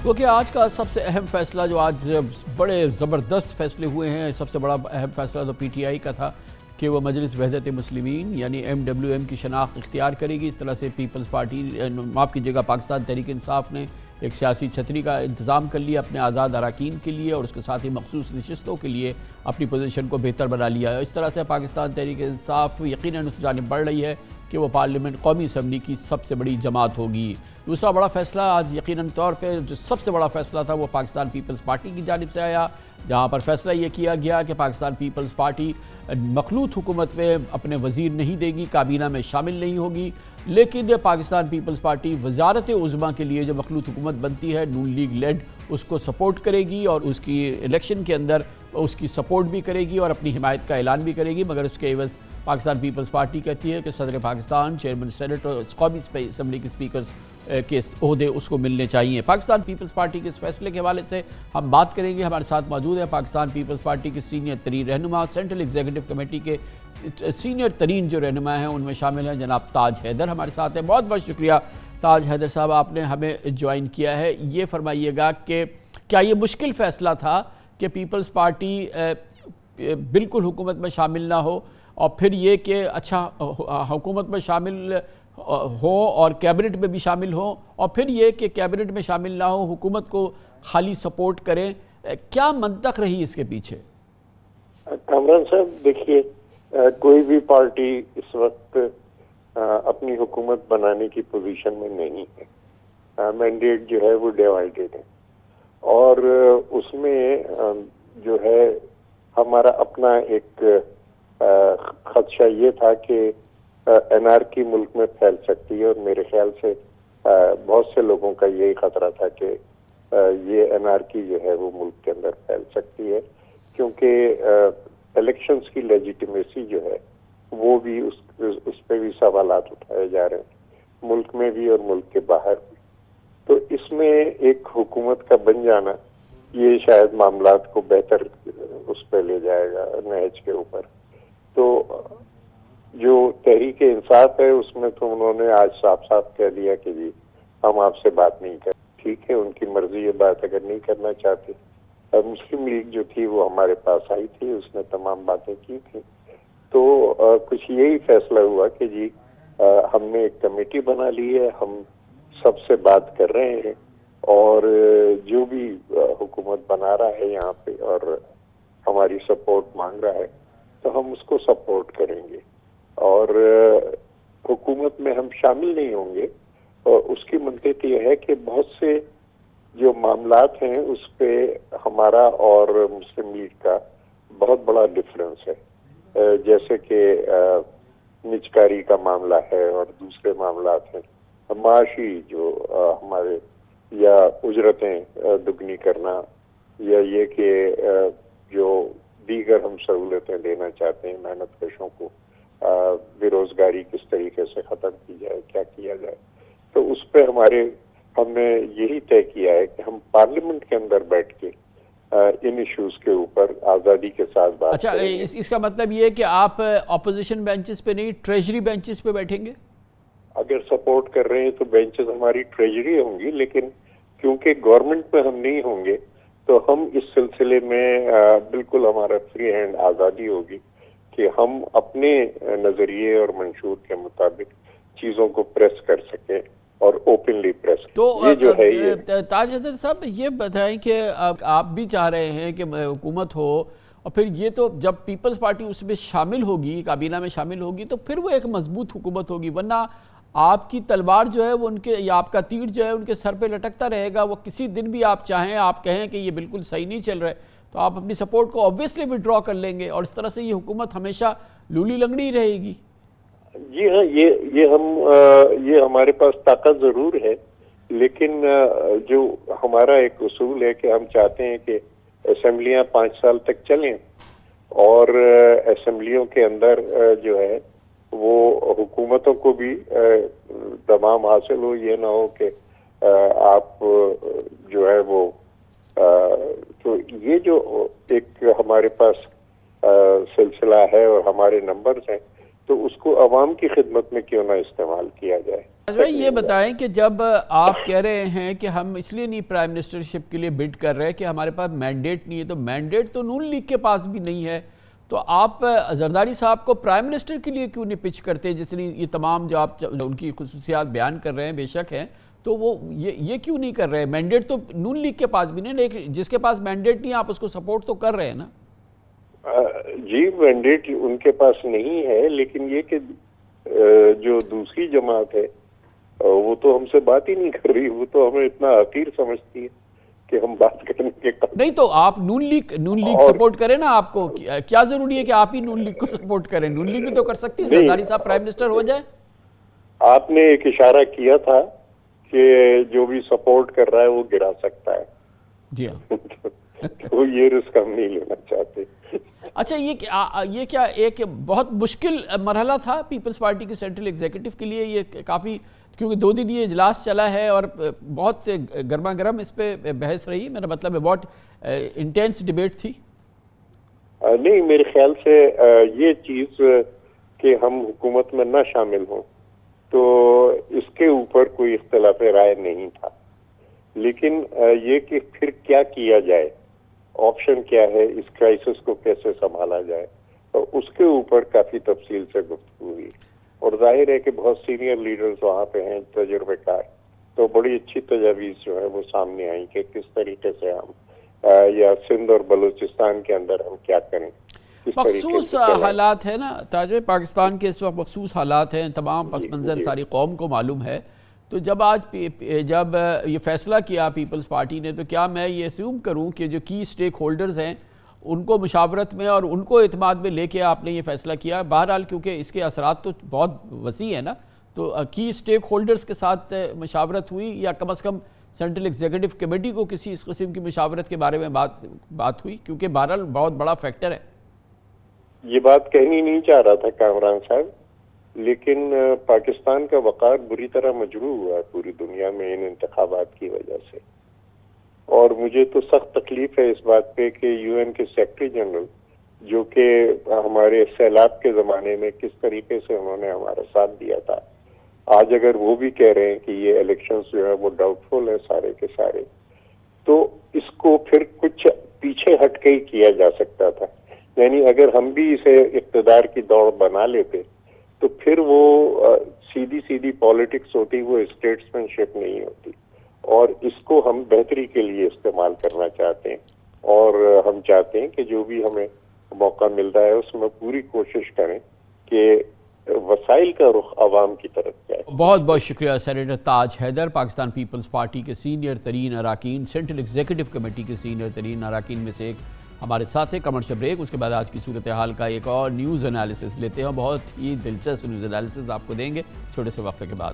وہ کہ آج کا سب سے اہم فیصلہ جو آج بڑے زبردست فیصلے ہوئے ہیں، سب سے بڑا اہم فیصلہ تو پی ٹی آئی کا تھا کہ وہ مجلس وحدت مسلمین یعنی MWM کی شناخت اختیار کرے گی۔ اس طرح سے پیپلز پارٹی معاف کیجیے گا پاکستان تحریک انصاف نے ایک سیاسی چھتری کا انتظام کر لیا اپنے آزاد اراکین کے لیے، اور اس کے ساتھ ہی مخصوص نشستوں کے لیے اپنی پوزیشن کو بہتر بنا لیا ہے۔ اس طرح سے پاکستان تحریک انصاف یقیناً اس جانب بڑھ رہی ہے کہ وہ پارلیمنٹ قومی اسمبلی کی سب سے بڑی جماعت ہوگی۔ دوسرا بڑا فیصلہ آج یقیناً طور پہ جو سب سے بڑا فیصلہ تھا وہ پاکستان پیپلز پارٹی کی جانب سے آیا، جہاں پر فیصلہ یہ کیا گیا کہ پاکستان پیپلز پارٹی مخلوط حکومت میں اپنے وزیر نہیں دے گی، کابینہ میں شامل نہیں ہوگی، لیکن پاکستان پیپلز پارٹی وزارت عظمیٰ کے لیے جو مخلوط حکومت بنتی ہے نون لیگ لیڈ، اس کو سپورٹ کرے گی اور اس کی الیکشن کے اندر اس کی سپورٹ بھی کرے گی اور اپنی حمایت کا اعلان بھی کرے گی، مگر اس کے عوض پاکستان پیپلز پارٹی کہتی ہے کہ صدر پاکستان، چیئرمین سینٹ اور قومی اسمبلی کے اسپیکرز کے عہدے اس کو ملنے چاہیے۔ پاکستان پیپلز پارٹی کے اس فیصلے کے حوالے سے ہم بات کریں گے۔ ہمارے ساتھ موجود ہے پاکستان پیپلز پارٹی کے سینئر ترین رہنما، سینٹرل ایگزیکٹو کمیٹی کے سینئر ترین جو رہنما ہیں ان میں شامل ہیں جناب تاج حیدر ہمارے ساتھ ہیں۔ بہت بہت شکریہ تاج حیدر صاحب، آپ نے ہمیں جوائن کیا ہے۔ یہ فرمائیے گا کہ کیا یہ مشکل فیصلہ تھا کہ پیپلز پارٹی بالکل حکومت میں شامل نہ ہو، اور پھر یہ کہ اچھا حکومت میں شامل ہو اور کیبنٹ میں بھی شامل ہوں، اور پھر یہ کہ کیبنٹ میں شامل نہ ہو حکومت کو خالی سپورٹ کریں؟ کیا منطق رہی اس کے پیچھے؟ کامران صاحب دیکھیے، کوئی بھی پارٹی اس وقت اپنی حکومت بنانے کی پوزیشن میں نہیں ہے۔ مینڈیٹ جو ہے وہ ڈیوائیڈڈ ہے، اور اس میں جو ہے ہمارا اپنا ایک خدشہ یہ تھا کہ انارکی ملک میں پھیل سکتی ہے، اور میرے خیال سے بہت سے لوگوں کا یہی خطرہ تھا کہ یہ انارکی جو ہے وہ ملک کے اندر پھیل سکتی ہے، کیونکہ الیکشنز کی لیجیٹیمیسی جو ہے وہ بھی اس پہ بھی سوالات اٹھائے جا رہے ہیں، ملک میں بھی اور ملک کے باہر بھی۔ تو اس میں ایک حکومت کا بن جانا یہ شاید معاملات کو بہتر اس پہ لے جائے گا نہج کے اوپر۔ تو جو تحریک انصاف ہے اس میں تو انہوں نے آج صاف صاف کہہ دیا کہ جی ہم آپ سے بات نہیں کریں۔ ٹھیک ہے، ان کی مرضی یہ بات اگر نہیں کرنا چاہتے۔ مسلم لیگ جو تھی وہ ہمارے پاس آئی تھی، اس نے تمام باتیں کی تھی، تو کچھ یہی فیصلہ ہوا کہ جی ہم نے ایک کمیٹی بنا لی ہے، ہم سب سے بات کر رہے ہیں، اور جو بھی حکومت بنا رہا ہے یہاں پہ اور ہماری سپورٹ مانگ رہا ہے تو ہم اس کو سپورٹ کریں گے، اور حکومت میں ہم شامل نہیں ہوں گے۔ اور اس کی منطق یہ ہے کہ بہت سے جو معاملات ہیں اس پہ ہمارا اور مسلم لیگ کا بہت بڑا ڈفرنس ہے، جیسے کہ نجکاری کا معاملہ ہے اور دوسرے معاملات ہیں، معاشی جو ہمارے یا اجرتیں دگنی کرنا، یا یہ کہ جو دیگر ہم سہولتیں دینا چاہتے ہیں محنت کشوں کو، بے روزگاری کس طریقے سے ختم کی جائے، کیا کیا جائے، تو اس پہ ہم نے یہی طے کیا ہے کہ ہم پارلیمنٹ کے اندر بیٹھ کے ان ایشوز کے اوپر آزادی کے ساتھ بات کریں گے۔ اچھا، اس کا مطلب یہ ہے کہ آپ اپوزیشن بینچز پہ نہیں، ٹریجری بینچز پہ بیٹھیں گے؟ اگر سپورٹ کر رہے ہیں تو بینچز ہماری ٹریجری ہوں گی، لیکن کیونکہ گورنمنٹ میں ہم نہیں ہوں گے تو ہم اس سلسلے میں بالکل ہمارا فری ہینڈ آزادی ہوگی کہ ہم اپنے نظریے اور منشور کے مطابق چیزوں کو پریس کر سکیں اور اوپنلی پریس۔ تو یہ جو ہے یہ تاج حیدر صاحب یہ بتائیں کہ آپ بھی چاہ رہے ہیں کہ حکومت ہو، اور پھر یہ تو جب پیپلز پارٹی اس میں شامل ہوگی، کابینہ میں شامل ہوگی، تو پھر وہ ایک مضبوط حکومت ہوگی، ورنہ آپ کی تلوار جو ہے وہ ان کے یا آپ کا تیر جو ہے ان کے سر پہ لٹکتا رہے گا۔ وہ کسی دن بھی آپ چاہیں، آپ کہیں کہ یہ بالکل صحیح نہیں چل رہے، تو آپ اپنی سپورٹ کو obviously withdraw کر لیں گے، اور اس طرح سے یہ حکومت ہمیشہ لولی لنگڑی رہے گی۔ جی ہاں، یہ ہمارے پاس طاقت ضرور ہے، لیکن جو ہمارا ایک اصول ہے کہ ہم چاہتے ہیں کہ اسمبلیاں 5 سال تک چلیں، اور اسمبلیوں کے اندر جو ہے وہ حکومتوں کو بھی تمام حاصل ہو، یہ نہ ہو کہ آپ جو ہے وہ تو یہ جو ایک ہمارے پاس سلسلہ ہے اور ہمارے نمبرز ہیں، تو اس کو عوام کی خدمت میں کیوں نہ استعمال کیا جائے. یہ بتائیں کہ جب آپ کہہ رہے ہیں کہ ہم اس لیے نہیں پرائم منسٹرشپ کے لیے بڈ کر رہے کہ ہمارے پاس مینڈیٹ نہیں ہے، تو مینڈیٹ تو نون لیگ کے پاس بھی نہیں ہے، تو آپ زرداری صاحب کو پرائم منسٹر کے لیے کیوں نہیں پچ کرتے؟ جتنی یہ تمام جو آپ ان کی خصوصیات بیان کر رہے ہیں بے شک ہیں، تو وہ یہ کیوں نہیں کر رہے؟ مینڈیٹ تو نون لیگ کے پاس بھی نہیں، لیکن جس کے پاس مینڈیٹ نہیں آپ اس کو سپورٹ تو کر رہے ہیں نا. جی مینڈیٹ ان کے پاس نہیں ہے، لیکن یہ کہ جو دوسری جماعت ہے وہ تو ہم سے بات ہی نہیں کر رہی، وہ تو ہمیں اتنا حقیر سمجھتی ہے کہ ہم بات کرنے کے نہیں. تو آپ نون لیگ سپورٹ کریں نا. آپ کو کیا ضروری ہے کہ آپ ہی نون لیگ کو سپورٹ کریں؟ نون لیگ بھی تو کر سکتی ہے، زرداری صاحب پرائم منسٹر ہو جائے. آپ نے ایک اشارہ کیا تھا کہ جو بھی سپورٹ کر رہا ہے وہ گرا سکتا ہے. جی ہاں. تو یہ رسک ہم نہیں لینا چاہتے. اچھا، یہ کیا ایک بہت مشکل مرحلہ تھا پیپلز پارٹی کے سینٹرل ایگزیکٹو کے لیے؟ یہ کافی، کیونکہ 2 دن یہ اجلاس چلا ہے اور بہت گرما گرم اس پہ بحث رہی، میرا مطلب ہے بہت انٹینس ڈیبیٹ تھی. نہیں، میرے خیال سے یہ چیز کہ ہم حکومت میں نہ شامل ہوں تو اس کے اوپر کوئی اختلاف رائے نہیں تھا، لیکن یہ کہ پھر کیا کیا جائے، آپشن کیا ہے، اس کرائسس کو کیسے سنبھالا جائے، اور اس کے اوپر کافی تفصیل سے گفتگو ہوئی. اور ظاہر ہے کہ بہت سینئر لیڈرز وہاں پہ ہیں، تجربے کار، تو بڑی اچھی تجاویز جو ہے وہ سامنے آئیں کہ کس طریقے سے ہم یا سندھ اور بلوچستان کے اندر ہم کیا کریں. مخصوص حالات ہیں نا تاج بھائی، پاکستان کے اس وقت مخصوص حالات ہیں، تمام پس منظر ساری قوم کو معلوم ہے. تو جب یہ فیصلہ کیا پیپلز پارٹی نے، تو کیا میں یہ اسیوم کروں کہ جو کی سٹیک ہولڈرز ہیں ان کو مشاورت میں اور ان کو اعتماد میں لے کے آپ نے یہ فیصلہ کیا؟ بہرحال کیونکہ اس کے اثرات تو بہت وسیع ہیں نا، تو کی سٹیک ہولڈرز کے ساتھ مشاورت ہوئی، یا کم از کم سینٹرل ایگزیکٹو کمیٹی کو کسی اس قسم کی مشاورت کے بارے میں بات ہوئی؟ کیونکہ بہرحال بہت بڑا فیکٹر ہے. یہ بات کہنی نہیں چاہ رہا تھا کامران صاحب، لیکن پاکستان کا وقار بری طرح مجروح ہوا ہے پوری دنیا میں ان انتخابات کی وجہ سے. اور مجھے تو سخت تکلیف ہے اس بات پہ کہ یو این کے سیکرٹری جنرل، جو کہ ہمارے سیلاب کے زمانے میں کس طریقے سے انہوں نے ہمارا ساتھ دیا تھا، آج اگر وہ بھی کہہ رہے ہیں کہ یہ الیکشنز جو ہے وہ ڈاؤٹ فل ہے سارے کے سارے، تو اس کو پھر کچھ پیچھے ہٹ کے ہی کیا جا سکتا تھا. یعنی اگر ہم بھی اسے اقتدار کی دوڑ بنا لیتے تو پھر وہ سیدھی پالیٹکس ہوتی، وہ اسٹیٹسمین شپ نہیں ہوتی. اور اس کو ہم بہتری کے لیے استعمال کرنا چاہتے ہیں، اور ہم چاہتے ہیں کہ جو بھی ہمیں موقع ملتا ہے اس میں پوری کوشش کریں کہ وسائل کا رخ عوام کی طرف جائے. بہت بہت شکریہ سینیٹر تاج حیدر، پاکستان پیپلز پارٹی کے سینئر ترین اراکین، سینٹرل ایگزیکٹو کمیٹی کے سینئر ترین اراکین میں سے ایک ہمارے ساتھ ہے. کمرشل بریک، اس کے بعد آج کی صورتحال کا ایک اور نیوز انالیسس لیتے ہیں، بہت ہی دلچسپ نیوز انالیسس آپ کو دیں گے چھوٹے سے وقفے کے بعد.